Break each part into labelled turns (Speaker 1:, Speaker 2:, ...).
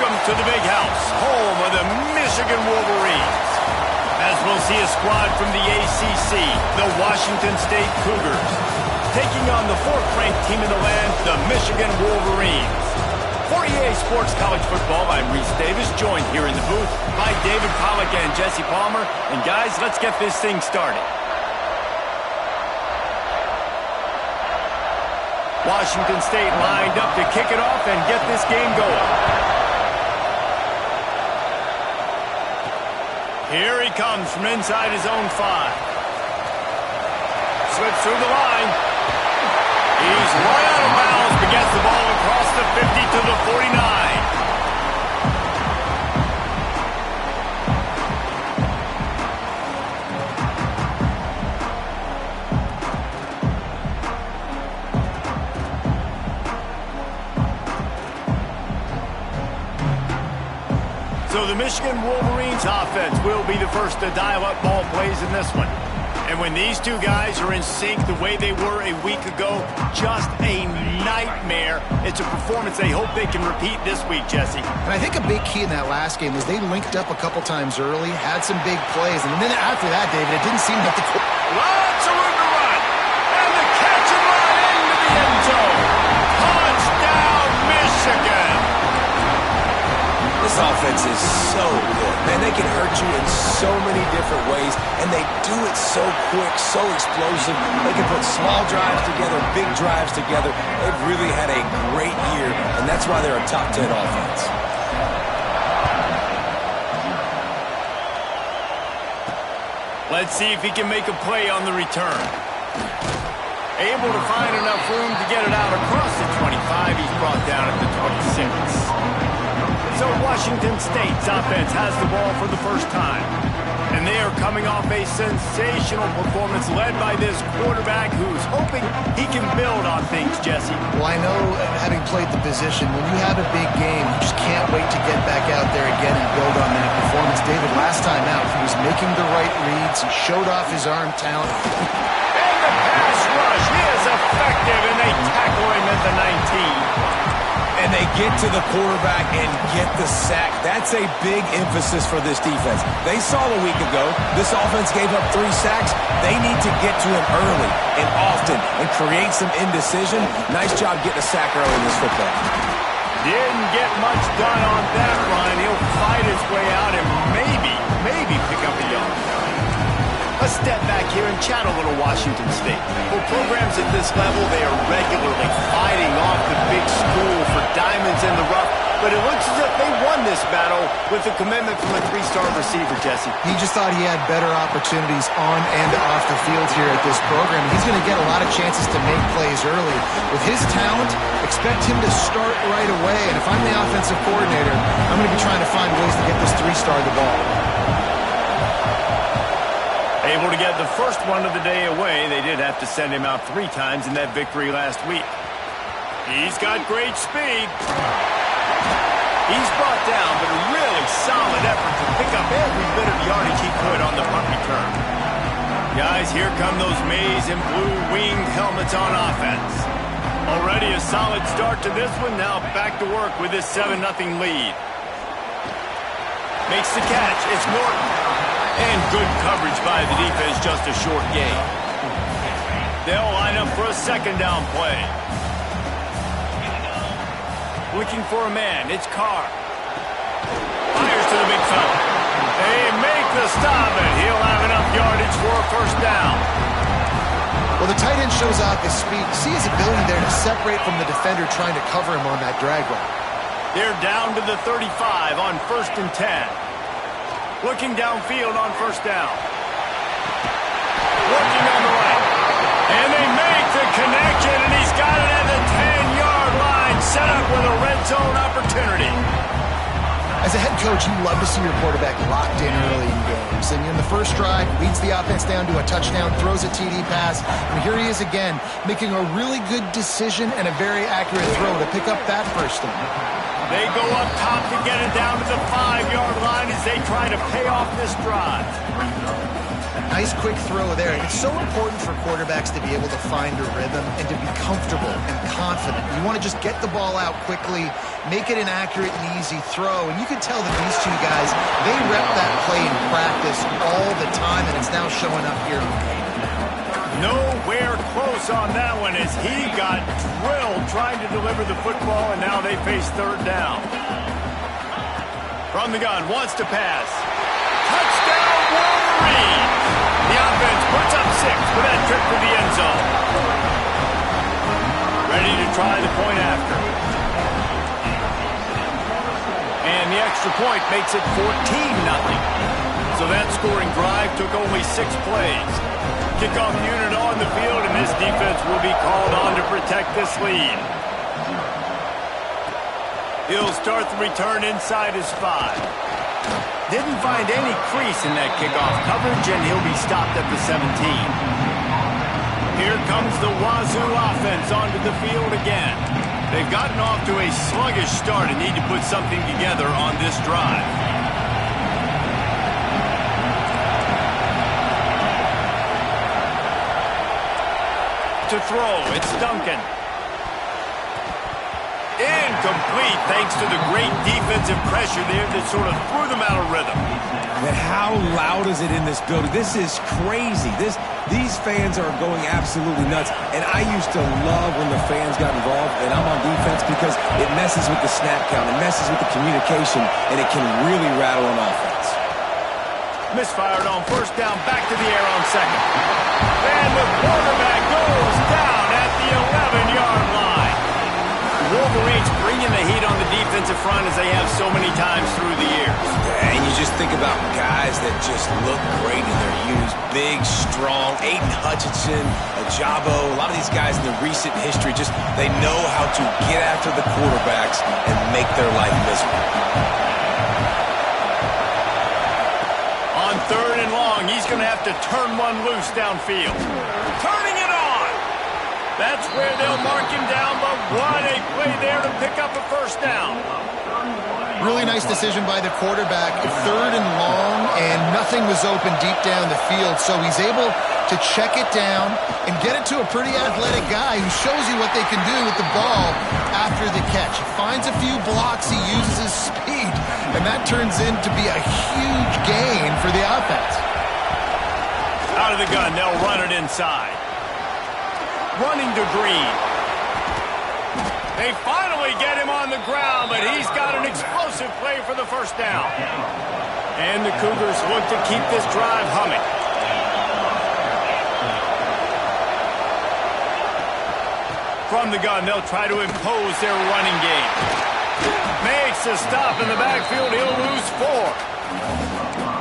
Speaker 1: Welcome to the big house, home of the Michigan Wolverines. As we'll see a squad from the ACC, the Washington State Cougars, taking on the fourth-ranked team in the land, the Michigan Wolverines. For EA Sports College Football, I'm Reese Davis, joined here in the booth by David Pollack and Jesse Palmer. And guys, let's get this thing started. Washington State lined up to kick it off and get this game going. Here he comes from inside his own 5. Slips through the line. He's right out of bounds, but gets the ball across the 50 to the 49. So the Michigan Wolverines offense will be the first to dial up ball plays in this one. And when these two guys are in sync the way they were a week ago, just a nightmare. It's a performance they hope they can repeat this week, Jesse.
Speaker 2: And I think a big key in that last game was they linked up a couple times early, had some big plays, and then after that, David, it didn't seem like the...
Speaker 1: Lots of room to run. And the catch and run into the end zone. Touchdown, Michigan.
Speaker 3: This offense is so good. Man, they can hurt you in so many different ways, and they do it so quick, so explosive. They can put small drives together, big drives together. They've really had a great year, and that's why they're a top 10 offense.
Speaker 1: Let's see if he can make a play on the return. Able to find enough room to get it out across the 25. He's brought down at the 26. So Washington State's offense has the ball for the first time. And they are coming off a sensational performance led by this quarterback who's hoping he can build on things, Jesse.
Speaker 2: Well, I know, having played the position, when you have a big game, you just can't wait to get back out there again and build on that performance. David, last time out, he was making the right reads. He showed off his arm talent.
Speaker 1: And the pass rush, he is effective, and they tackle him at the 19.
Speaker 3: And they get to the quarterback and get the sack. That's a big emphasis for this defense. They saw a week ago, this offense gave up 3 sacks. They need to get to him early and often and create some indecision. Nice job getting a sack early in this football.
Speaker 1: Didn't get much done on that run. He'll fight his way out and maybe pick up a yard. Let's step back here and chat a little Washington State. For programs at this level, they are regularly fighting off the big school for diamonds in the rough, but it looks as if they won this battle with a commitment from a 3-star receiver, Jesse.
Speaker 2: He just thought he had better opportunities on and off the field here at this program. He's going to get a lot of chances to make plays early. With his talent, expect him to start right away, and if I'm the offensive coordinator, I'm going to be trying to find ways to get this 3-star the ball.
Speaker 1: Able to get the first one of the day away. They did have to send him out 3 times in that victory last week. He's got great speed. He's brought down, but a really solid effort to pick up every bit of yardage he could on the punt return. Guys, here come those maize and blue winged helmets on offense. Already a solid start to this one. Now back to work with this 7-0 lead. Makes the catch. It's Norton. And good coverage by the defense, just a short gain. They'll line up for a second down play. Looking for a man, it's Carr. Fires to the big fella. They make the stop, and he'll have enough yardage for a first down.
Speaker 2: Well, the tight end shows off his speed. See his ability there to separate from the defender trying to cover him on that drag route.
Speaker 1: They're down to the 35 on 1st and 10. Looking downfield on first down. Working on the right. And they make the connection, and he's got it at the 10-yard line, set up with a red zone opportunity.
Speaker 2: As a head coach, you love to see your quarterback locked in early in games. And in the first drive, leads the offense down to a touchdown, throws a TD pass, and here he is again, making a really good decision and a very accurate throw to pick up that first down.
Speaker 1: They go up top to get it down to the 5-yard line as they try to pay off this drive.
Speaker 2: Now Nice quick throw there. It's so important for quarterbacks to be able to find a rhythm and to be comfortable and confident. You want to just get the ball out quickly, make it an accurate and easy throw. And you can tell that these two guys, they rep that play in practice all the time, and it's now showing up here on game.
Speaker 1: Nowhere close on that one as he got drilled trying to deliver the football, and now they face third down. From the gun, wants to pass. Touchdown, Wolverine! The offense puts up 6 for that trip to the end zone. Ready to try the point after. And the extra point makes it 14-0. So that scoring drive took only 6 plays. Kickoff unit on the field, and this defense will be called on to protect this lead. He'll start the return inside his 5. Didn't find any crease in that kickoff coverage, and he'll be stopped at the 17. Here comes the Wazoo offense onto the field again. They've gotten off to a sluggish start and need to put something together on this drive. To throw, it's Duncan. Incomplete thanks to the great defensive pressure there that sort of threw them out of rhythm.
Speaker 3: Man, how loud is it in this building? This is crazy. These fans are going absolutely nuts. And I used to love when the fans got involved, and I'm on defense because it messes with the snap count, it messes with the communication, and it can really rattle an offense.
Speaker 1: Misfired on first down, back to the air on second. And the quarterback goes down at the 11-yard line. Wolverines bringing the heat on the defensive front as they have so many times through the years.
Speaker 3: And you just think about guys that just look great in their use. Big, strong, Aiden Hutchinson, Ajabo, a lot of these guys in the recent history, just they know how to get after the quarterbacks and make their life miserable.
Speaker 1: On third and long, he's going to have to turn one loose downfield. Turning it on! That's where they'll mark him down, but what a play there to pick up a first down.
Speaker 2: Really nice decision by the quarterback. Third and long, and nothing was open deep down the field, so he's able to check it down and get it to a pretty athletic guy who shows you what they can do with the ball after the catch. He finds a few blocks, he uses his speed, and that turns into be a huge gain for the offense.
Speaker 1: Out of the gun, they'll run it inside. Running to Green. They finally get him on the ground, but he's got an explosive play for the first down. And the Cougars look to keep this drive humming. From the gun, they'll try to impose their running game. Makes a stop in the backfield. He'll lose 4.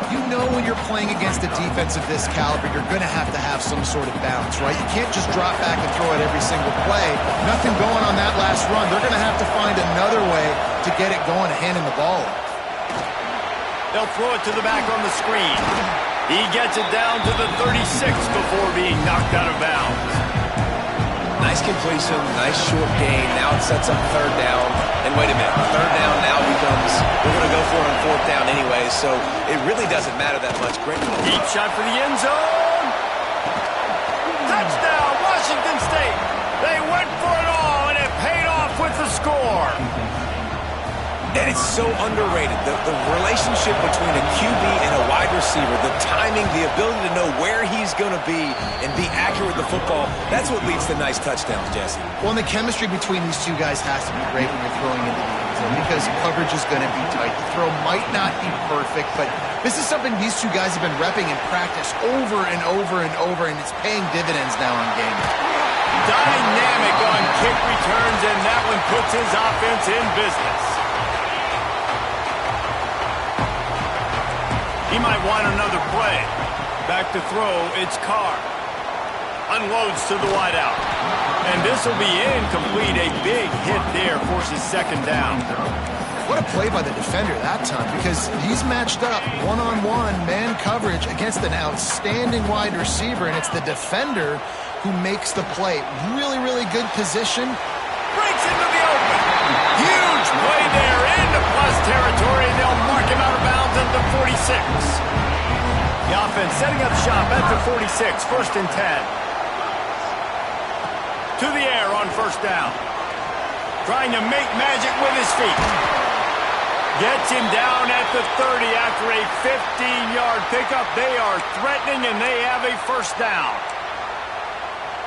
Speaker 2: You know when you're playing against a defense of this caliber, you're going to have some sort of balance, right? You can't just drop back and throw it every single play. Nothing going on that last run. They're going to have to find another way to get it going, handing the ball off.
Speaker 1: They'll throw it to the back on the screen. He gets it down to the 36 before being knocked out of bounds.
Speaker 3: Nice completion, nice short gain. Now it sets up third down. And wait a minute, third down now becomes, we're going to go for it on fourth down anyway, so it really doesn't matter that much. Great.
Speaker 1: Deep shot for the end zone. Touchdown, Washington State. They went for it all, and it paid off with the score.
Speaker 3: And it's so underrated. The relationship between a QB and a wide receiver, the timing, the ability to know where he's going to be and be accurate with the football, that's what leads to nice touchdowns, Jesse.
Speaker 2: Well, and the chemistry between these two guys has to be great when you're throwing into the end zone because coverage is going to be tight. The throw might not be perfect, but this is something these two guys have been repping in practice over and over and over, and it's paying dividends now in game.
Speaker 1: Dynamic on kick returns, and that one puts his offense in business. He might want another play. Back to throw, it's Carr. Unloads to the wideout. And this will be incomplete. A big hit there forces second down.
Speaker 2: What a play by the defender that time, because he's matched up one-on-one man coverage against an outstanding wide receiver, and it's the defender who makes the play. Really, really good position.
Speaker 1: Breaks into the open. Huge play there into plus territory, and they'll mark him out of bounds at the 46. The offense setting up shop at the 46, 1st and 10. To the air on 1st down. Trying to make magic with his feet. Gets him down at the 30 after a 15-yard pickup. They are threatening, and they have a 1st down.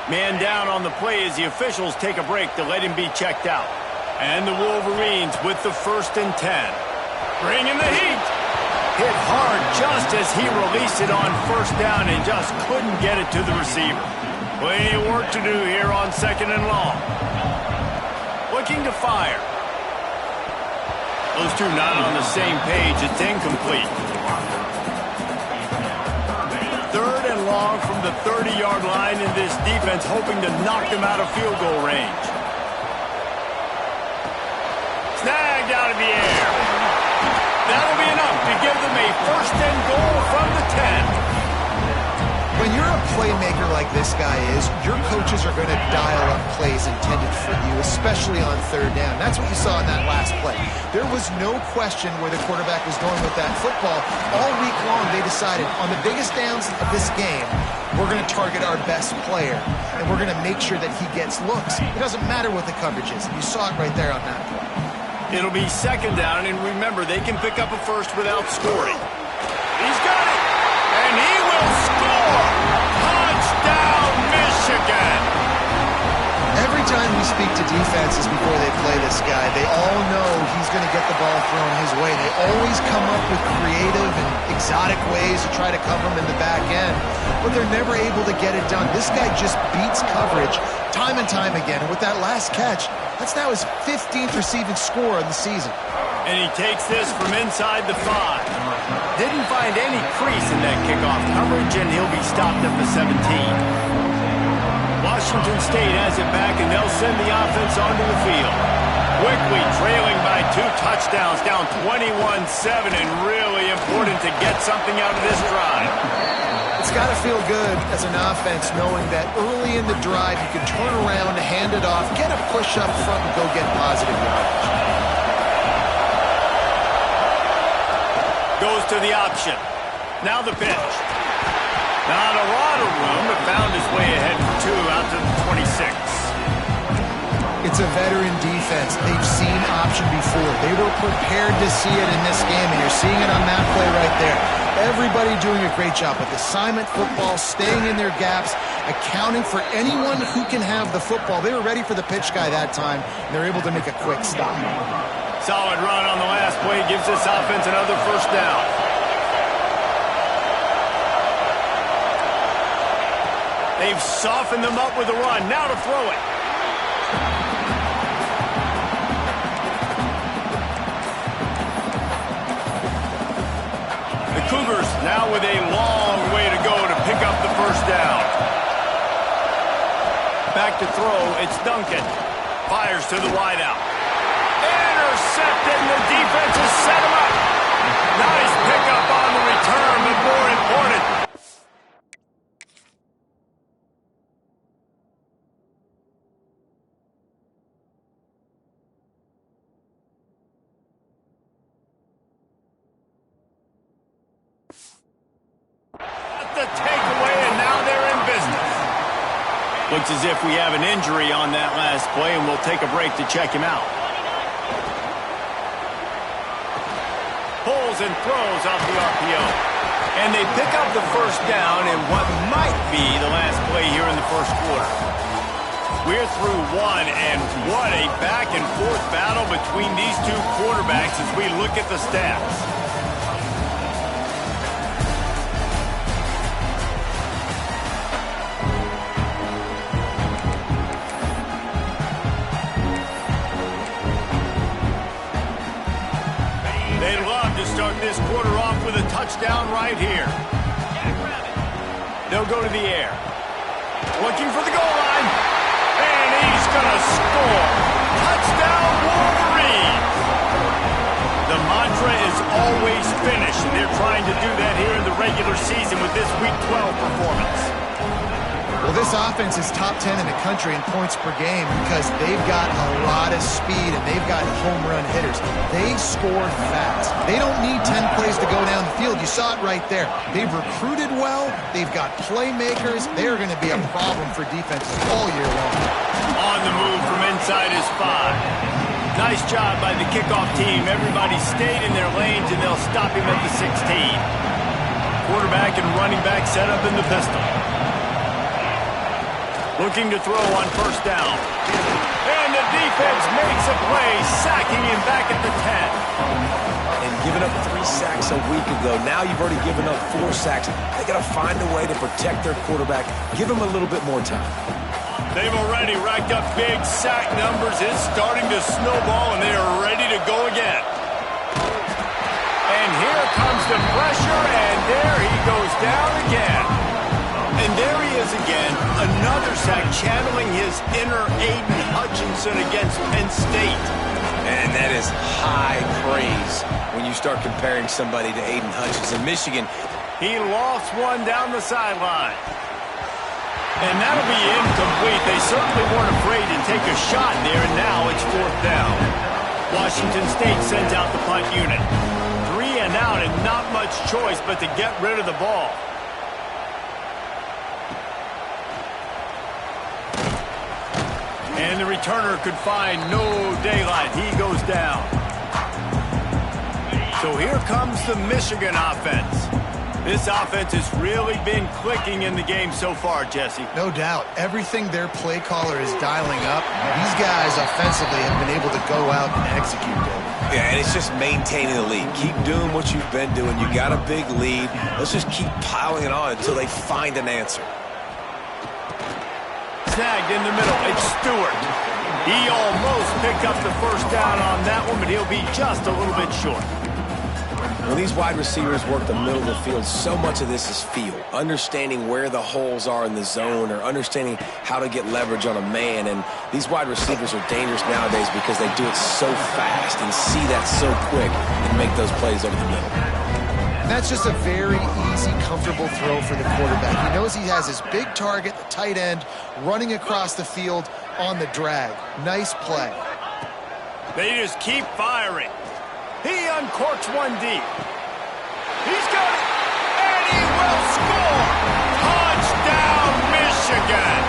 Speaker 1: Man down on the play as the officials take a break to let him be checked out. And the Wolverines with the 1st and 10. Bringing the heat. Hit hard just as he released it on 1st down and just couldn't get it to the receiver. Plenty of work to do here on 2nd and long. Looking to fire. Those two not on the same page. It's incomplete. 3rd and long from the 30-yard line, in this defense hoping to knock them out of field goal range. Snagged out of the air. That'll be enough to give them a 1st and goal from the 10.
Speaker 2: When you're a playmaker like this guy is, your coaches are going to dial up plays intended for you, especially on 3rd down. That's what you saw in that last play. There was no question where the quarterback was going with that football. All week long, they decided on the biggest downs of this game, we're going to target our best player, and we're going to make sure that he gets looks. It doesn't matter what the coverage is. You saw it right there on that play.
Speaker 1: It'll be 2nd down, and remember, they can pick up a 1st without scoring. He's got it, and he will score! Touchdown, Michigan!
Speaker 2: Every time we speak to defenses before they play this guy, they all know he's going to get the ball thrown his way. They always come up with creative and exotic ways to try to cover him in the back end, but they're never able to get it done. This guy just beats coverage time and time again, and with that last catch, that's now his 15th receiving score of the season.
Speaker 1: And he takes this from inside the 5. Didn't find any crease in that kickoff coverage, and he'll be stopped at the 17. Washington State has it back, and they'll send the offense onto the field. Quickly trailing by 2 touchdowns, down 21-7, and really important to get something out of this drive.
Speaker 2: It's got to feel good as an offense knowing that early in the drive you can turn around, hand it off, get a push up front, and go get positive yardage.
Speaker 1: Goes to the option. Now the pitch. Not a lot of room, but found his way ahead for 2 out to the 26.
Speaker 2: It's a veteran defense. They've seen option before. They were prepared to see it in this game, and you're seeing it on that play right there. Everybody doing a great job with assignment football, staying in their gaps, accounting for anyone who can have the football. They were ready for the pitch guy that time, and they're able to make a quick stop.
Speaker 1: Solid run on the last play gives this offense another 1st down. They've softened them up with a run. Now to throw it. The Cougars now with a long way to go to pick up the 1st down. Back to throw. It's Duncan. Fires to the wideout. Intercepted, and the defense has set him up. Nice pickup on the return, but more important. The takeaway, and now they're in business. Looks as if we have an injury on that last play, and we'll take a break to check him out. Pulls and throws off the RPO. And they pick up the 1st down in what might be the last play here in the 1st quarter. We're through 1, and what a back-and-forth battle between these two quarterbacks as we look at the stats. They'd love to start this quarter off with a touchdown right here. They'll go to the air. Looking for the goal line. And he's going to score. Touchdown, Wolverines. The mantra is always finish, and they're trying to do that here in the regular season with this Week 12 performance.
Speaker 2: Well, this offense is top 10 in the country in points per game because they've got a lot of speed and they've got home run hitters. They score fast. They don't need 10 plays to go down the field. You saw it right there. They've recruited well. They've got playmakers. They're going to be a problem for defenses all year long.
Speaker 1: On the move from inside his 5. Nice job by the kickoff team. Everybody stayed in their lanes, and they'll stop him at the 16. Quarterback and running back set up in the pistol. Looking to throw on first down. And the defense makes a play, sacking him back at the 10.
Speaker 3: And giving up 3 sacks a week ago. Now you've already given up 4 sacks. They got to find a way to protect their quarterback. Give him a little bit more time.
Speaker 1: They've already racked up big sack numbers. It's starting to snowball, and they are ready to go again. And here comes the pressure, and there he goes down again. And there he is again, another sack, channeling his inner Aiden Hutchinson against Penn State.
Speaker 3: And that is high praise when you start comparing somebody to Aiden Hutchinson. Michigan.
Speaker 1: He lost one down the sideline. And that'll be incomplete. They certainly weren't afraid to take a shot there, and now it's 4th down. Washington State sends out the punt unit. 3 and out, and not much choice but to get rid of the ball. And the returner could find no daylight. He goes down. So here comes the Michigan offense. This offense has really been clicking in the game so far, Jesse.
Speaker 2: No doubt. Everything their play caller is dialing up, these guys offensively have been able to go out and execute it.
Speaker 3: Yeah, and it's just maintaining the lead. Keep doing what you've been doing. You got a big lead. Let's just keep piling it on until they find an answer.
Speaker 1: Snagged in the middle. It's Stewart. He almost picked up the first down on that one, but he'll be just a little bit short.
Speaker 3: When these wide receivers work the middle of the field, so much of this is feel. Understanding where the holes are in the zone or understanding how to get leverage on a man. And these wide receivers are dangerous nowadays because they do it so fast and see that so quick and make those plays over the middle.
Speaker 2: And that's just a very easy, comfortable throw for the quarterback. He knows he has his big target, the tight end, running across the field on the drag. Nice play.
Speaker 1: They just keep firing. He uncorks one deep. He's got it, and he will score! Touchdown, Michigan!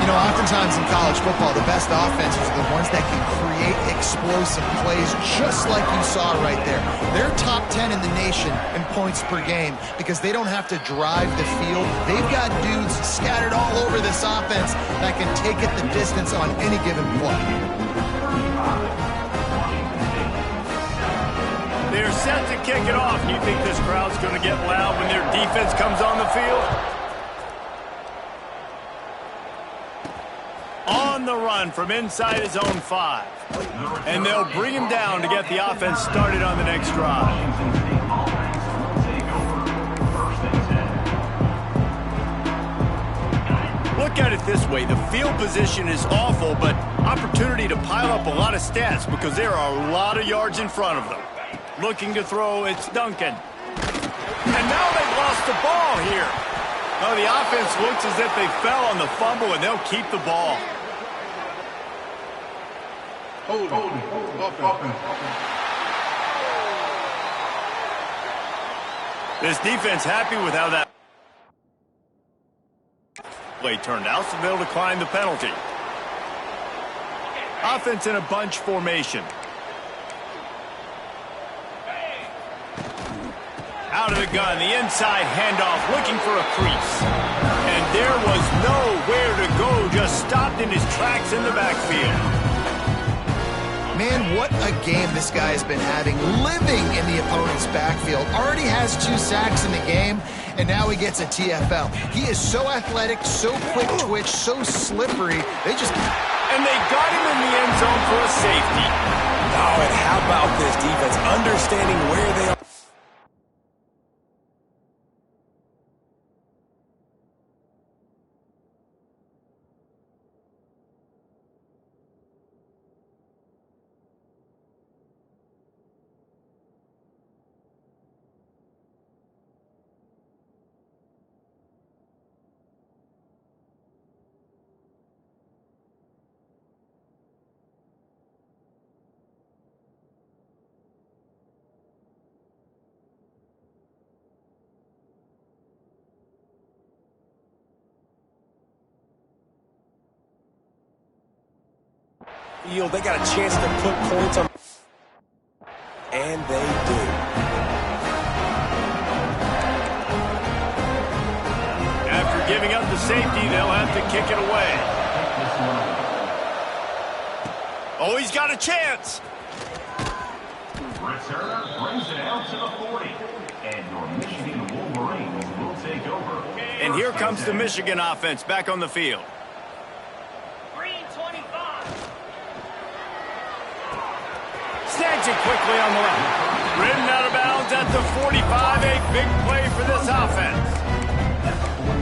Speaker 2: You know, oftentimes in college football, the best offenses are the ones that can create explosive plays, just like you saw right there. They're top 10 in the nation in points per game because they don't have to drive the field. They've got dudes scattered all over this offense that can take it the distance on any given play.
Speaker 1: They're set to kick it off. You think this crowd's going to get loud when their defense comes on the field? On the run from inside his own 5. And they'll bring him down to get the offense started on the next drive. Look at it this way. The field position is awful, but opportunity to pile up a lot of stats because there are a lot of yards in front of them. Looking to throw, it's Duncan. And now they've lost the ball here. No, the offense looks as if they fell on the fumble, and they'll keep the ball. This defense happy with how that play turned out, so they'll decline the penalty. Offense in a bunch formation. Out of the gun, the inside handoff, looking for a crease. And there was nowhere to go, just stopped in his tracks in the backfield.
Speaker 2: Man, what a game this guy has been having, living in the opponent's backfield. Already has 2 sacks in the game, and now he gets a TFL. He is so athletic, so quick twitch, so slippery.
Speaker 1: And they got him in the end zone for a safety.
Speaker 3: Oh, and how about this defense understanding where they are? They got a chance to put points on, and they do.
Speaker 1: After giving up the safety, they'll have to kick it away. Oh, he's got a chance.
Speaker 4: Returner brings it out to the 40. And your Michigan Wolverines will take over.
Speaker 1: And here comes the Michigan offense back on the field. Snags it quickly on the left. Ridden out of bounds at the 45. A big play for this offense.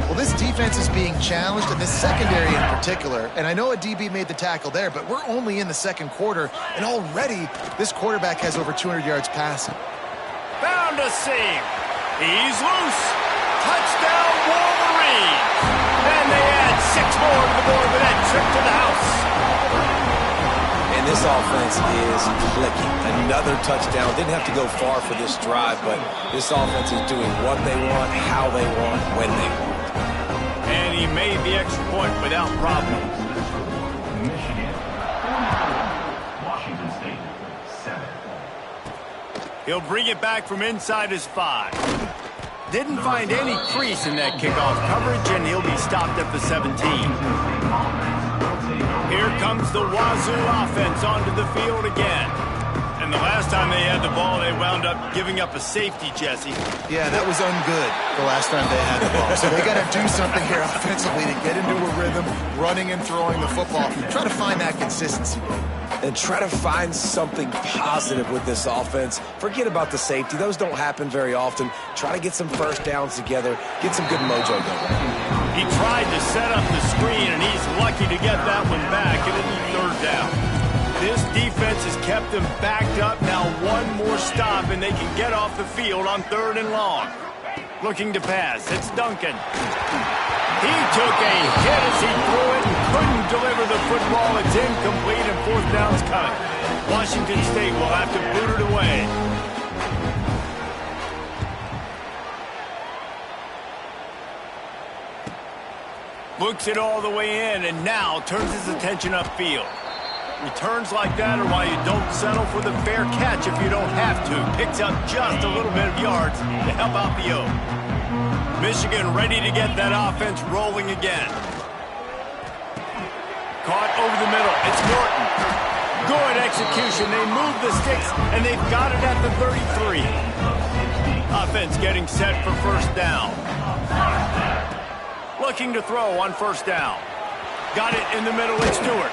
Speaker 2: Well, this defense is being challenged, and this secondary in particular. And I know a DB made the tackle there, but we're only in the second quarter, and already this quarterback has over 200 yards passing.
Speaker 1: Found a seam. He's loose. Touchdown, Wolverine. And they add 6 more to the board with that trip to the house.
Speaker 3: And this offense is clicking. Another touchdown. Didn't have to go far for this drive, but this offense is doing what they want, how they want, when they want.
Speaker 1: And he made the extra point without problem.
Speaker 4: Michigan, 44. Washington State, 7.
Speaker 1: He'll bring it back from inside his 5. Didn't find any crease in that kickoff coverage, and he'll be stopped at the 17. Here comes the Wazoo offense onto the field again. And the last time they had the ball, they wound up giving up a safety, Jesse.
Speaker 2: Yeah, that was ungood the last time they had the ball. So they got to do something here offensively to get into a rhythm, running and throwing the football. Try to find that consistency.
Speaker 3: And try to find something positive with this offense. Forget about the safety. Those don't happen very often. Try to get some first downs together. Get some good mojo going.
Speaker 1: He tried to set up the screen, and he's lucky to get that one back. It'll be 3rd down. This defense has kept them backed up. Now one more stop, and they can get off the field on 3rd and long. Looking to pass. It's Duncan. He took a hit as he threw it and couldn't deliver the football. It's incomplete, and 4th down's coming. Washington State will have to boot it away. Looks it all the way in, and now turns his attention upfield. Returns like that are why you don't settle for the fair catch if you don't have to. Picks up just a little bit of yards to help out the O. Michigan ready to get that offense rolling again. Caught over the middle. It's Norton. Good execution. They move the sticks, and they've got it at the 33. Offense getting set for 1st down. Looking to throw on 1st down. Got it in the middle. It's Stewart.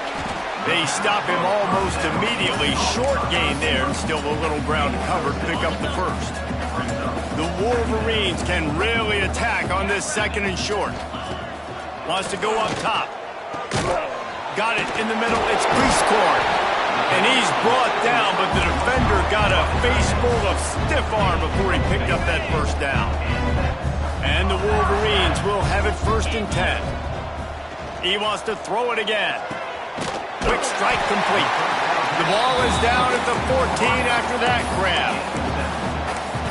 Speaker 1: They stop him almost immediately. Short gain there, and still a little ground covered. Pick up the 1st. The Wolverines can really attack on this 2nd and short. Wants to go up top. Got it in the middle. It's Priestcorn. And he's brought down, but the defender got a face full of stiff arm before he picked up that 1st down. And the Wolverines will have it 1st and 10. He wants to throw it again. Quick strike complete. The ball is down at the 14 after that grab.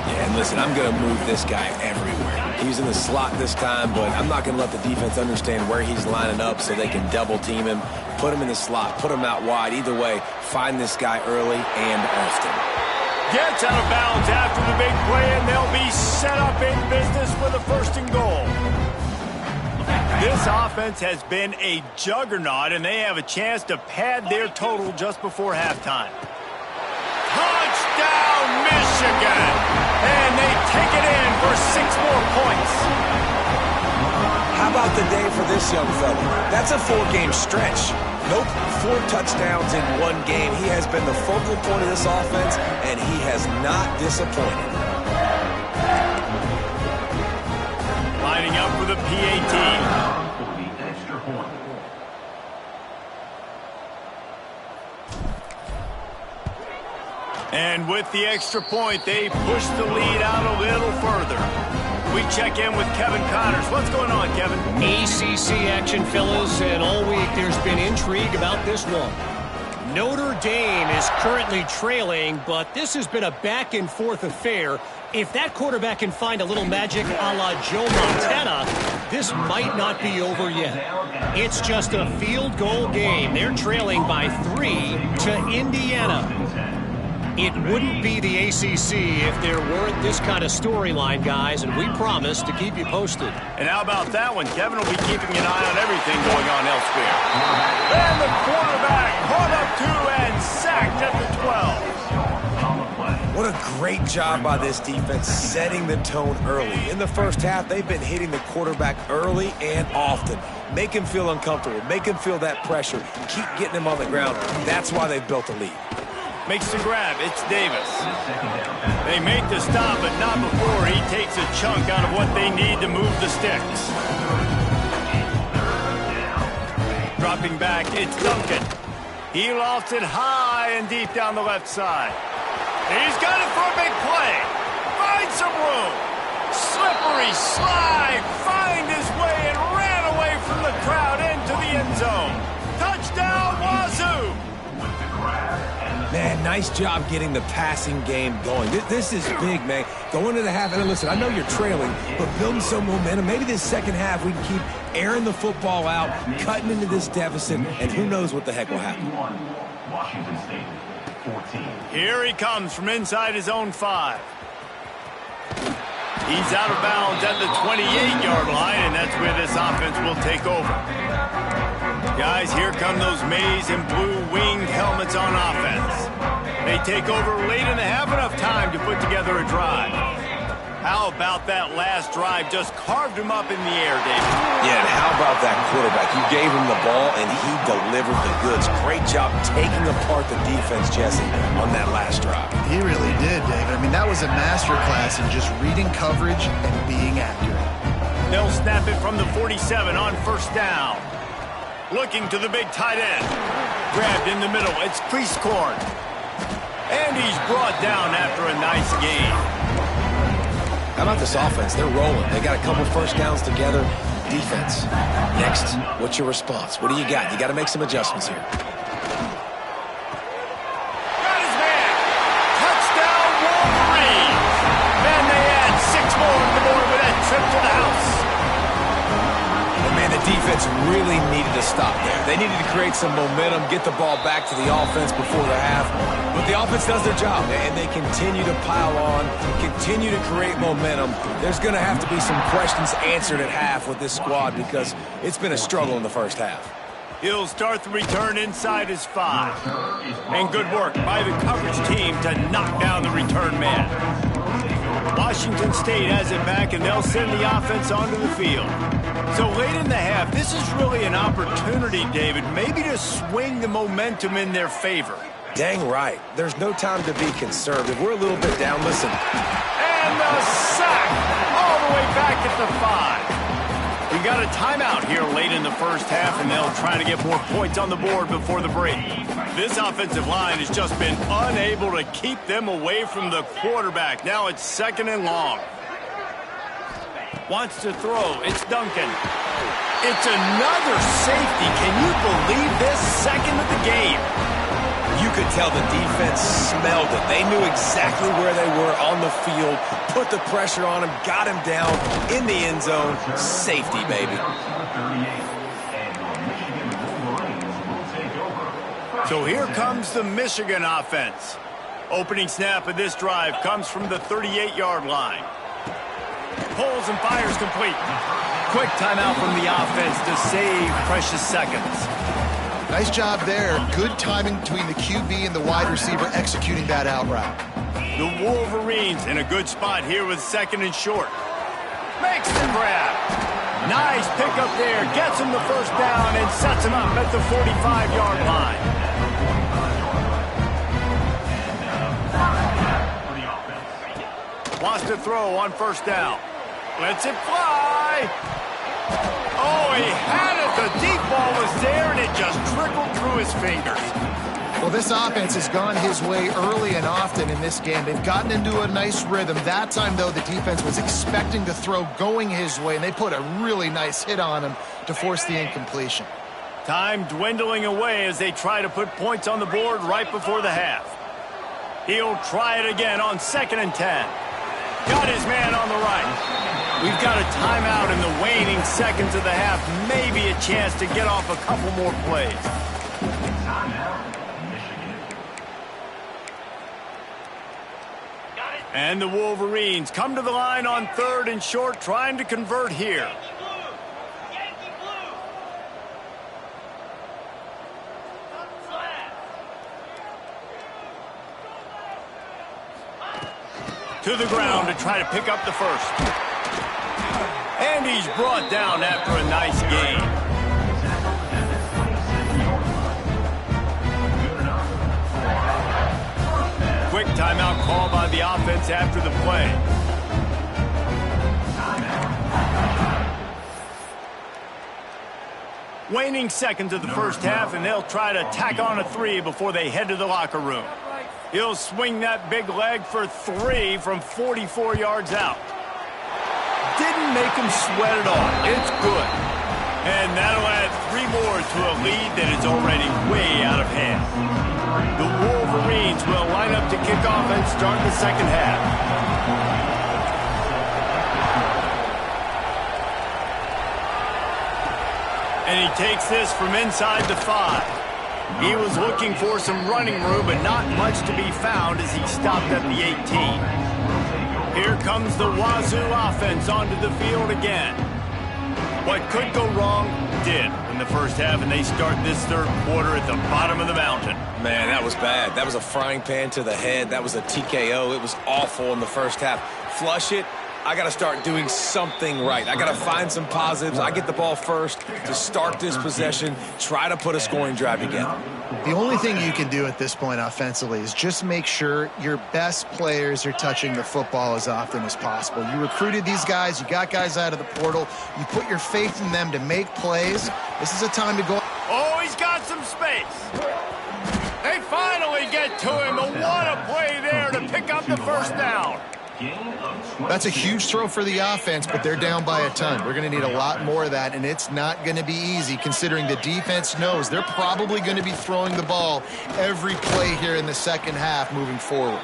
Speaker 3: Yeah, and listen, I'm going to move this guy everywhere. He's in the slot this time, but I'm not going to let the defense understand where he's lining up so they can double team him, put him in the slot, put him out wide. Either way, find this guy early and often.
Speaker 1: Gets out of bounds after the big play, and they'll be set up in business with a 1st and goal. This offense has been a juggernaut, and they have a chance to pad their total just before halftime. Touchdown, Michigan! And they take it in for 6 more points.
Speaker 3: How about the day for this young fella? That's a 4-game stretch. Nope, 4 touchdowns in 1 game. He has been the focal point of this offense, and he has not disappointed.
Speaker 1: Lining up for the PAT. And with the extra point, they push the lead out a little further. We check in with Kevin Connors. What's going on, Kevin?
Speaker 5: ACC action, fellas, and all week there's been intrigue about this one. Notre Dame is currently trailing, but this has been a back-and-forth affair. If that quarterback can find a little magic a la Joe Montana, this might not be over yet. It's just a field goal game. They're trailing by 3 to Indiana. It wouldn't be the ACC if there weren't this kind of storyline, guys, and we promise to keep you posted.
Speaker 1: And how about that one? Kevin will be keeping an eye on everything going on elsewhere. And the quarterback caught up to and sacked at the 12.
Speaker 3: What a great job by this defense setting the tone early. In the first half, they've been hitting the quarterback early and often. Make him feel uncomfortable. Make him feel that pressure. Keep getting him on the ground. That's why they've built a lead.
Speaker 1: Makes the grab. It's Davis. They make the stop, but not before he takes a chunk out of what they need to move the sticks. Dropping back, it's Duncan. He lofts it high and deep down the left side. He's got it for a big play. Finds some room. Slippery slide. Find his way and ran away from the crowd into the end zone. Touchdown, Wazoo!
Speaker 3: Man, nice job getting the passing game going. This is big, man. Going into the half, and listen, I know you're trailing, but building some momentum. Maybe this second half we can keep airing the football out, cutting into this deficit, and who knows what the heck will happen.
Speaker 4: Washington State, 14.
Speaker 1: Here he comes from inside his own 5. He's out of bounds at the 28-yard line, and that's where this offense will take over. Guys, here come those maize and blue winged helmets on offense. They take over late in the half, enough time to put together a drive. How about that last drive? Just carved him up in the air, David.
Speaker 3: Yeah, and how about that quarterback? You gave him the ball, and he delivered the goods. Great job taking apart the defense, Jesse, on that last drive.
Speaker 2: He really did, David. I mean, that was a masterclass in just reading coverage and being accurate.
Speaker 1: They'll snap it from the 47 on first down. Looking to the big tight end. Grabbed in the middle. It's Cleasecorn. And he's brought down after a nice game.
Speaker 3: How about this offense? They're rolling. They got a couple first downs together. Defense. Next, what's your response? What do you got? You got to make some adjustments here.
Speaker 1: Got his man. Touchdown, Wolverines. And they add 6 more on the board with that trip to the house.
Speaker 3: Man, the defense really needed to stop there. They needed to create some momentum, get the ball back to the offense before the half. But the offense does their job, and they continue to pile on, continue to create momentum. There's going to have to be some questions answered at half with this squad because it's been a struggle in the first half.
Speaker 1: He'll start the return inside his 5. And good work by the coverage team to knock down the return man. Washington State has it back, and they'll send the offense onto the field. So late in the half, this is really an opportunity, David, maybe to swing the momentum in their favor.
Speaker 3: Dang right. There's no time to be conservative. We're a little bit down. Listen.
Speaker 1: And the sack all the way back at the 5. We got a timeout here late in the first half, and they'll try to get more points on the board before the break. This offensive line has just been unable to keep them away from the quarterback. Now it's 2nd and long. Wants to throw. It's Duncan. It's another safety. Can you believe this? 2nd of the game.
Speaker 3: You could tell the defense smelled it. They knew exactly where they were on the field, put the pressure on him, got him down in the end zone. Safety, baby.
Speaker 1: So here comes the Michigan offense. Opening snap of this drive comes from the 38-yard line. Pulls and fires complete. Quick timeout from the offense to save precious seconds.
Speaker 2: Nice job there. Good timing between the QB and the wide receiver executing that out route.
Speaker 1: The Wolverines in a good spot here with 2nd and short. Makes the grab. Nice pickup there. Gets him the first down and sets him up at the 45-yard line. Wants to throw on first down. Lets it fly. Oh, he had it. The deep ball was there, and it just trickled through his fingers.
Speaker 2: Well, this offense has gone his way early and often in this game. They've gotten into a nice rhythm. That time, though, the defense was expecting to throw going his way, and they put a really nice hit on him to force the incompletion.
Speaker 1: Time dwindling away as they try to put points on the board right before the half. He'll try it again on 2nd and 10. Got his man on the right. We've got a timeout in the waning seconds of the half. Maybe a chance to get off a couple more plays. And the Wolverines come to the line on 3rd and short, trying to convert here. To the ground to try to pick up the first. And he's brought down after a nice gain. Quick timeout call by the offense after the play. Waning seconds of the first half, and they'll try to tack on a 3 before they head to the locker room. He'll swing that big leg for 3 from 44 yards out. Didn't make him sweat at all. It's good. And that'll add 3 more to a lead that is already way out of hand. The Wolverines will line up to kick off and start the second half. And he takes this from inside the 5. He was looking for some running room, but not much to be found as he stopped at the 18. Here comes the Wazoo offense onto the field again. What could go wrong did in the first half, and they start this third quarter at the bottom of the mountain.
Speaker 3: Man, that was bad. That was a frying pan to the head. That was a TKO. It was awful in the first half. Flush it. I got to start doing something right. I got to find some positives. I get the ball first to start this possession, try to put a scoring drive together.
Speaker 2: The only thing you can do at this point offensively is just make sure your best players are touching the football as often as possible. You recruited these guys. You got guys out of the portal. You put your faith in them to make plays. This is a time to go.
Speaker 1: Oh, he's got some space. They finally get to him. But what a play there to pick up the first down.
Speaker 2: That's a huge throw for the offense, but they're down by a ton. We're going to need a lot more of that, and it's not going to be easy considering the defense knows they're probably going to be throwing the ball every play here in the second half moving forward.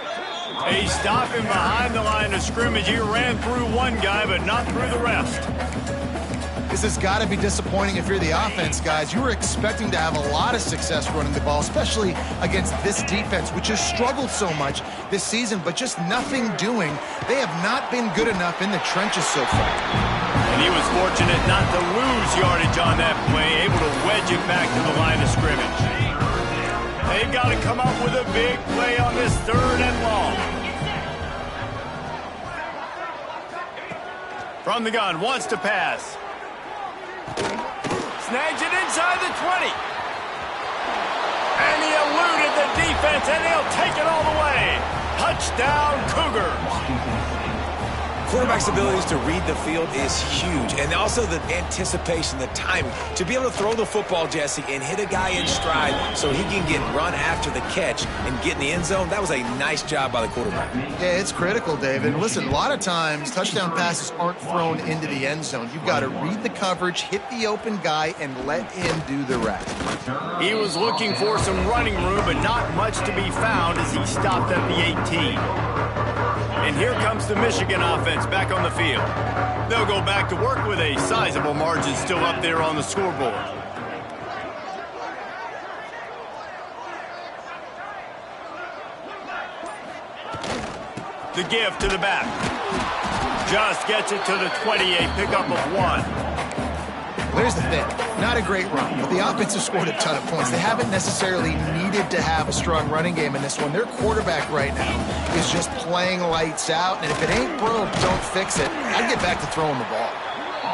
Speaker 1: They stop him behind the line of scrimmage. He ran through one guy, but not through the rest.
Speaker 2: This has got to be disappointing if you're the offense, guys. You were expecting to have a lot of success running the ball, especially against this defense, which has struggled so much this season, but just nothing doing. They have not been good enough in the trenches so far.
Speaker 1: And he was fortunate not to lose yardage on that play, able to wedge it back to the line of scrimmage. They've got to come up with a big play on this 3rd and long. From the gun, wants to pass. Snags it inside the 20. And he eluded the defense, and he'll take it all the way. Touchdown, Cougars.
Speaker 3: Quarterback's abilities to read the field is huge, and also the anticipation, the timing. To be able to throw the football, Jesse, and hit a guy in stride so he can get run after the catch and get in the end zone, that was a nice job by the quarterback.
Speaker 2: Yeah, it's critical, David. Listen, a lot of times touchdown passes aren't thrown into the end zone. You've got to read the coverage, hit the open guy, and let him do the rest.
Speaker 1: He was looking for some running room, but not much to be found as he stopped at the 18. And here comes the Michigan offense back on the field. They'll go back to work with a sizable margin still up there on the scoreboard. The give to the back. Just gets it to the 20, a pickup of 1.
Speaker 2: Here's the thing. Not a great run, but the offense has scored a ton of points. They haven't necessarily needed to have a strong running game in this one. Their quarterback right now is just playing lights out, and if it ain't broke, don't fix it. I'd get back to throwing the ball.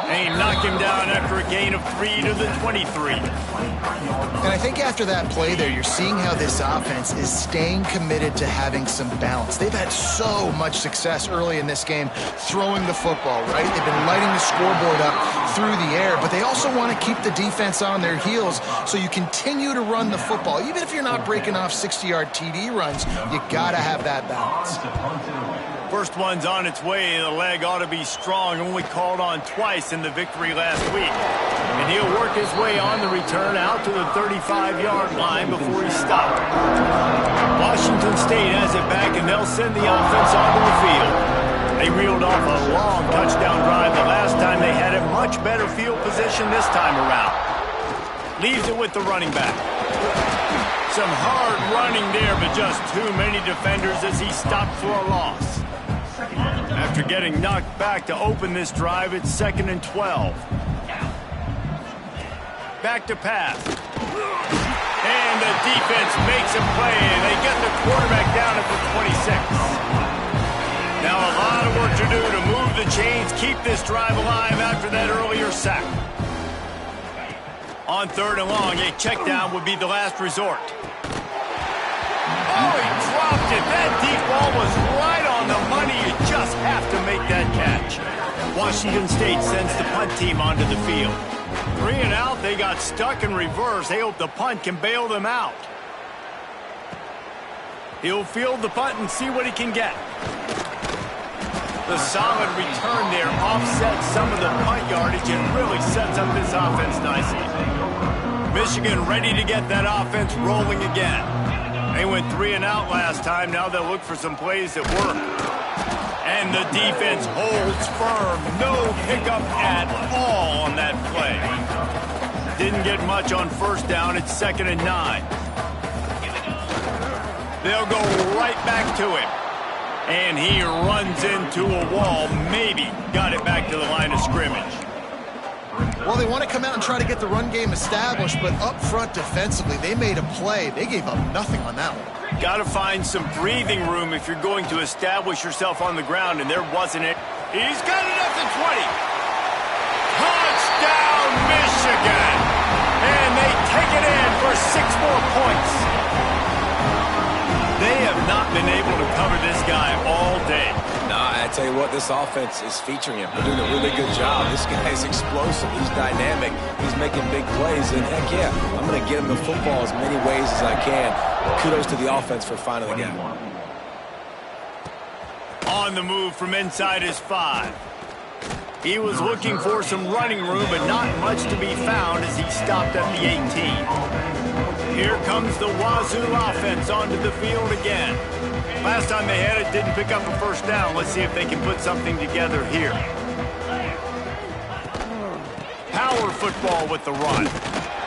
Speaker 1: And he knocked him down after a gain of 3 to the 23.
Speaker 2: And I think after that play there, you're seeing how this offense is staying committed to having some balance. They've had so much success early in this game throwing the football, right? They've been lighting the scoreboard up through the air, but they also want to keep the defense on their heels so you continue to run the football. Even if you're not breaking off 60-yard TD runs, you got to have that balance.
Speaker 1: First one's on its way. The leg ought to be strong. Only called on twice in the victory last week. And he'll work his way on the return out to the 35-yard line before he stopped. Washington State has it back, and they'll send the offense onto the field. They reeled off a long touchdown drive the last time they had it. Much better field position this time around. Leaves it with the running back. Some hard running there, but just too many defenders as he stopped for a loss. After getting knocked back to open this drive, it's 2nd and 12. Back to pass. And the defense makes a play, and they get the quarterback down at the 26. Now a lot of work to do to move the chains, keep this drive alive after that earlier sack. On 3rd and long, a check down would be the last resort. Oh, he dropped it. That deep ball was right on the money. You just have to make that catch. Washington State sends the punt team onto the field. 3 and out, they got stuck in reverse. They hope the punt can bail them out. He'll field the punt and see what he can get. The solid return there offsets some of the punt yardage and really sets up this offense nicely. Michigan ready to get that offense rolling again. They went 3 and out last time. Now they'll look for some plays that work. And the defense holds firm. No pickup at all on that play. Didn't get much on 1st down. It's 2nd and 9. They'll go right back to him. And he runs into a wall. Maybe got it back to the line of scrimmage.
Speaker 2: Well, they want to come out and try to get the run game established, but up front defensively, they made a play. They gave up nothing on that one.
Speaker 1: Got to find some breathing room if you're going to establish yourself on the ground, and there wasn't it. He's got it up to 20. Touchdown, Michigan! And they take it in for 6 more points. They have not been able to cover this guy all day.
Speaker 3: Nah, I tell you what, this offense is featuring him. They're doing a really good job. This guy is explosive. He's dynamic. He's making big plays. And heck yeah, I'm going to get him the football as many ways as I can. Kudos to the offense for finding the gap.
Speaker 1: On the move from inside his 5. He was looking for some running room, but not much to be found as he stopped at the 18. Here comes the Wazoo offense onto the field again. Last time they had it, didn't pick up a 1st down. Let's see if they can put something together here. Power football with the run.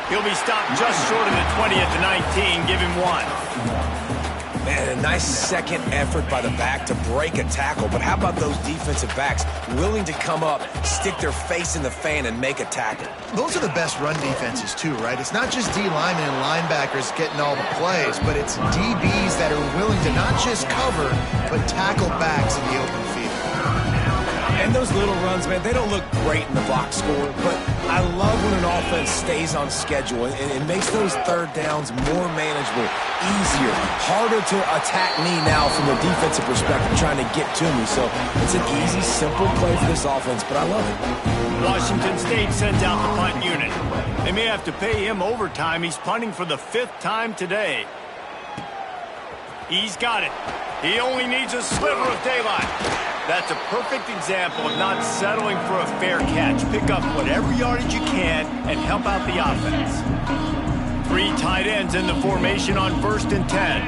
Speaker 1: He'll be stopped just short of the 20 at the 19. Give him 1.
Speaker 3: Man, a nice second effort by the back to break a tackle. But how about those defensive backs willing to come up, stick their face in the fan, and make a tackle?
Speaker 2: Those are the best run defenses, too, right? It's not just D linemen and linebackers getting all the plays, but it's DBs that are willing to not just cover, but tackle backs in the open field.
Speaker 3: And those little runs, man, they don't look great in the box score, but I love when an offense stays on schedule, and it makes those 3rd downs more manageable, easier, harder to attack me now from a defensive perspective, trying to get to me. So it's an easy, simple play for this offense, but I love it.
Speaker 1: Washington State sends out the punt unit. They may have to pay him overtime. He's punting for the 5th time today. He's got it. He only needs a sliver of daylight. That's a perfect example of not settling for a fair catch. Pick up whatever yardage you can and help out the offense. 3 tight ends in the formation on 1st and 10.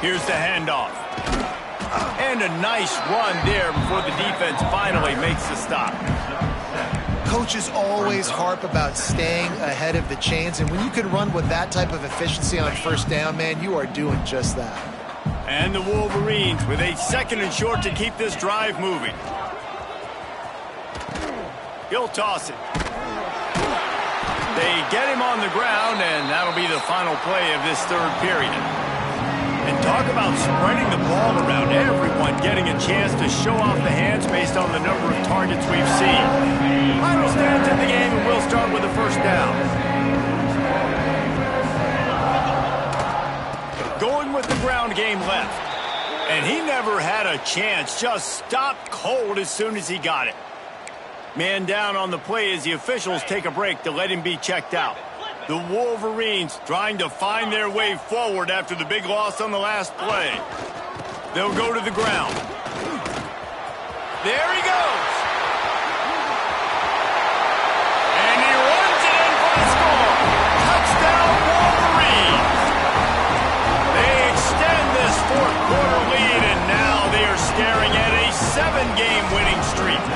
Speaker 1: Here's the handoff. And a nice run there before the defense finally makes the stop.
Speaker 2: Coaches always harp about staying ahead of the chains, and when you can run with that type of efficiency on 1st down, man, you are doing just that.
Speaker 1: And the Wolverines with a 2nd and short to keep this drive moving. He'll toss it. They get him on the ground, and that'll be the final play of this 3rd period. And talk about spreading the ball around, everyone getting a chance to show off the hands based on the number of targets we've seen. Final stands in the game, and we'll start with the 1st down. Going with the ground game left. And he never had a chance, just stopped cold as soon as he got it. Man down on the play as the officials take a break to let him be checked out. The Wolverines trying to find their way forward after the big loss on the last play. They'll go to the ground. There he goes. And he runs it in for the score. Touchdown, Wolverines. They extend this fourth quarter lead, and now they are staring at a 7-game winning streak.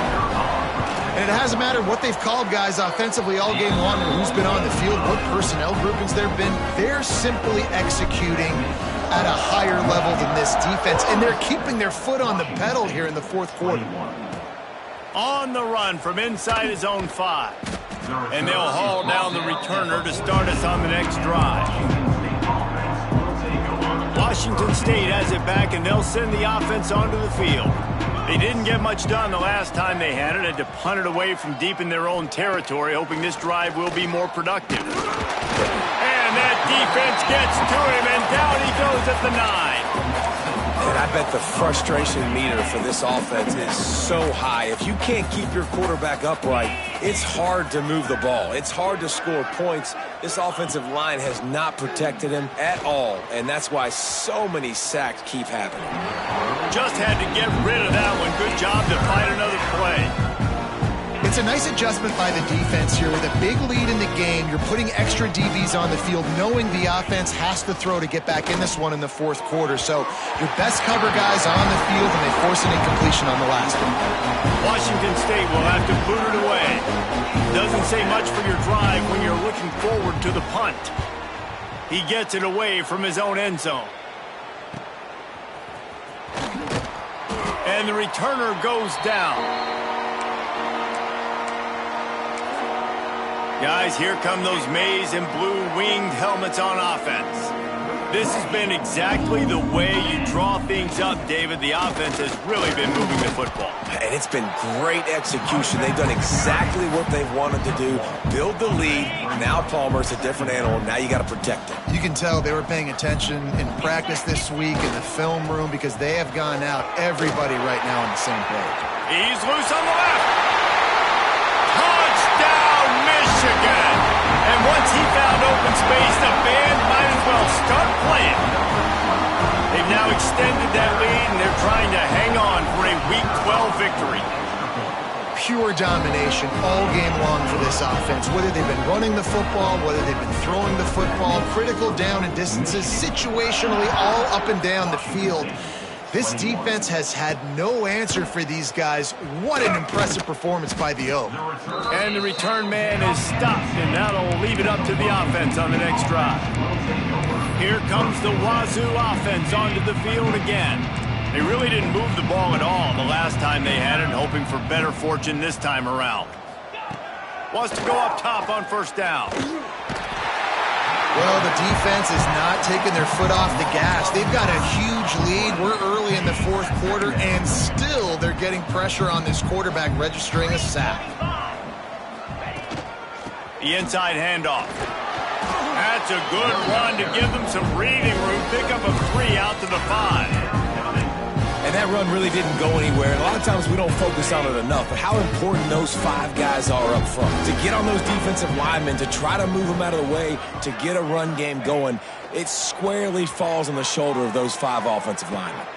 Speaker 2: And it hasn't mattered what they've called guys offensively all game long or who's been on the field, what personnel groupings there have been. They're simply executing at a higher level than this defense, and they're keeping their foot on the pedal here in the fourth quarter.
Speaker 1: On the run from inside his own 5. And they'll haul down the returner to start us on the next drive. Washington State has it back, and they'll send the offense onto the field. They didn't get much done the last time they had it. Had to punt it away from deep in their own territory, hoping this drive will be more productive. And that defense gets to him, and down he goes at the 9.
Speaker 3: And I bet the frustration meter for this offense is so high. If you can't keep your quarterback upright, it's hard to move the ball. It's hard to score points. This offensive line has not protected him at all, and that's why so many sacks keep happening.
Speaker 1: Just had to get rid of that one. Good job to find another play.
Speaker 2: It's a nice adjustment by the defense here. With a big lead in the game, you're putting extra DBs on the field, knowing the offense has to throw to get back in this one in the fourth quarter. So your best cover guys on the field, and they force an incompletion on the last one.
Speaker 1: Washington State will have to boot it away. Doesn't say much for your drive when you're looking forward to the punt. He gets it away from his own end zone. And the returner goes down. Guys, here come those maize and blue winged helmets on offense. This has been exactly the way you draw things up, David. The offense has really been moving the football.
Speaker 3: And it's been great execution. They've done exactly what they've wanted to do. Build the lead. Now Palmer's a different animal. Now you got to protect him.
Speaker 2: You can tell they were paying attention in practice this week in the film room, because they have gone out, everybody right now on the same page.
Speaker 1: He's loose on the left. Touchdown, Michigan. And once he found open space, the band might as well start playing. They've now extended that lead, and they're trying to hang on for a Week 12 victory.
Speaker 2: Pure domination all game long for this offense. Whether they've been running the football, whether they've been throwing the football, critical down and distances, situationally all up and down the field. This defense has had no answer for these guys. What an impressive performance by the O.
Speaker 1: And the return man is stopped, and that'll leave it up to the offense on the next drive. Here comes the Wazoo offense onto the field again. They really didn't move the ball at all the last time they had it, hoping for better fortune this time around. Wants to go up top on first down.
Speaker 2: Well, the defense is not taking their foot off the gas. They've got a huge lead. We're early in the fourth quarter, and still they're getting pressure on this quarterback, registering a sack.
Speaker 1: The inside handoff. That's a good run to give them some breathing room. Pick up a 3 out to the 5.
Speaker 3: And that run really didn't go anywhere. A lot of times we don't focus on it enough, but how important those 5 guys are up front. To get on those defensive linemen, to try to move them out of the way, to get a run game going, it squarely falls on the shoulder of those 5 offensive linemen.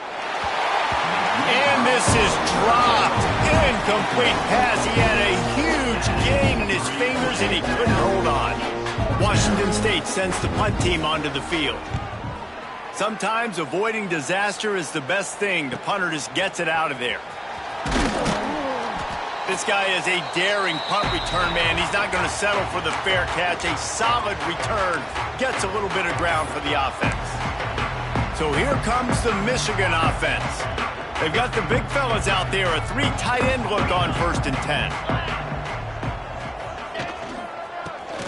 Speaker 1: And this is dropped. Incomplete pass. He had a huge gain in his fingers, and he couldn't hold on. Washington State sends the punt team onto the field. Sometimes avoiding disaster is the best thing. The punter just gets it out of there. This guy is a daring punt return man. He's not going to settle for the fair catch. A solid return gets a little bit of ground for the offense. So here comes the Michigan offense. They've got the big fellas out there. A 3 tight end look on 1st and 10.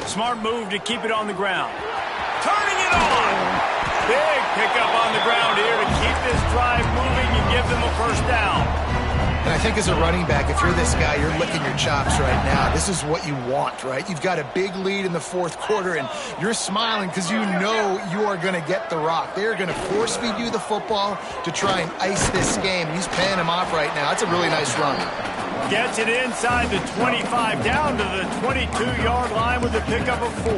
Speaker 1: Smart move to keep it on the ground. Turning it on. Big pickup on the ground here to keep this drive moving and give them a first down.
Speaker 2: And I think as a running back, if you're this guy, you're licking your chops right now. This is what you want, right? You've got a big lead in the fourth quarter, and you're smiling because you know you are going to get the rock. They're going to force feed you the football to try and ice this game. He's paying him off right now. That's a really nice run.
Speaker 1: Gets it inside the 25, down to the 22-yard line with a pickup of 4.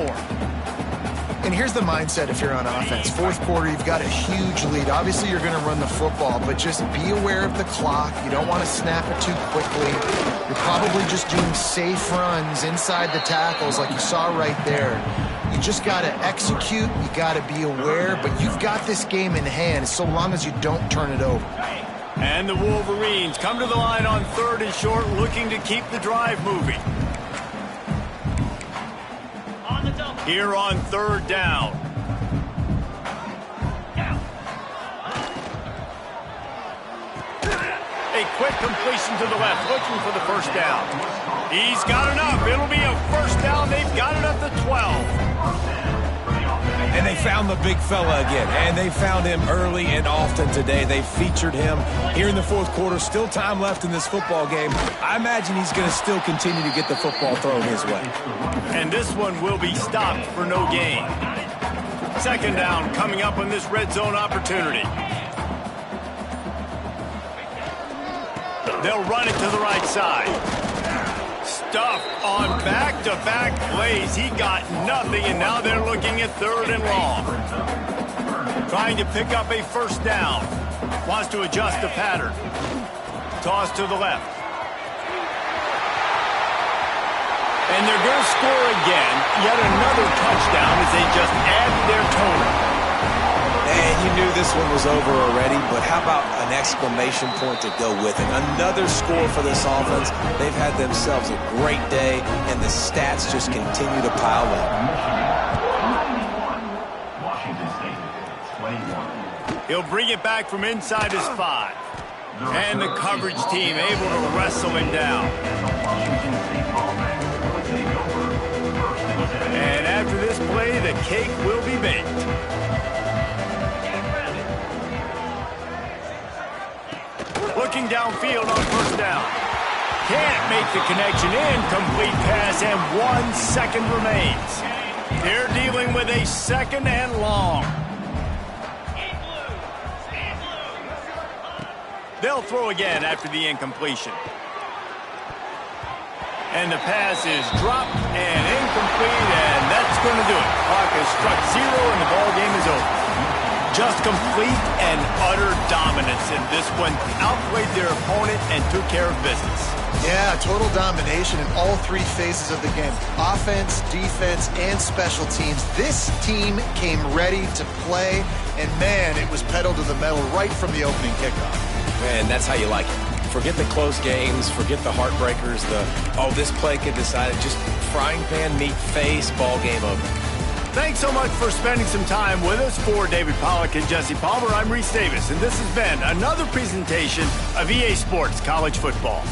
Speaker 2: And here's the mindset if you're on offense. Fourth quarter, you've got a huge lead. Obviously, you're going to run the football, but just be aware of the clock. You don't want to snap it too quickly. You're probably just doing safe runs inside the tackles like you saw right there. You just got to execute. You got to be aware, but you've got this game in hand so long as you don't turn it over.
Speaker 1: And the Wolverines come to the line on 3rd and short, looking to keep the drive moving. Here on 3rd down. A quick completion to the left, looking for the first down. He's got enough. It'll be a first down. They've got it at the 12.
Speaker 3: And they found the big fella again, and they found him early and often today. They featured him here in the fourth quarter. Still time left in this football game. I imagine he's going to still continue to get the football thrown his way.
Speaker 1: And this one will be stopped for no gain. 2nd down coming up on this red zone opportunity. They'll run it to the right side. Stuffed on back-to-back plays. He got nothing, and now they're looking at 3rd and long. Trying to pick up a first down. Wants to adjust the pattern. Toss to the left. And they're going to score again. Yet another touchdown as they just add their total.
Speaker 3: And you knew this one was over already, but how about an exclamation point to go with it? Another score for this offense. They've had themselves a great day, and the stats just continue to pile up.
Speaker 4: Washington State, 21.
Speaker 1: He'll bring it back from inside his 5. And the coverage team able to wrestle him down. And after this play, the cake will be baked. Looking downfield on first down. Can't make the connection. Incomplete pass, and 1 second remains. They're dealing with a 2nd and long. They'll throw again after the incompletion. And the pass is dropped and incomplete, and that's going to do it. Clock has struck 0, and the ball game is over. Just complete and utter dominance in this one. Outplayed their opponent and took care of business.
Speaker 2: Yeah, total domination in all 3 phases of the game. Offense, defense, and special teams. This team came ready to play, and man, it was pedal to the metal right from the opening kickoff.
Speaker 3: Man, that's how you like it. Forget the close games, forget the heartbreakers, this play could decide it. Just frying pan, meat face, ball game over.
Speaker 1: Thanks so much for spending some time with us. For David Pollack and Jesse Palmer, I'm Reese Davis, and this has been another presentation of EA Sports College Football.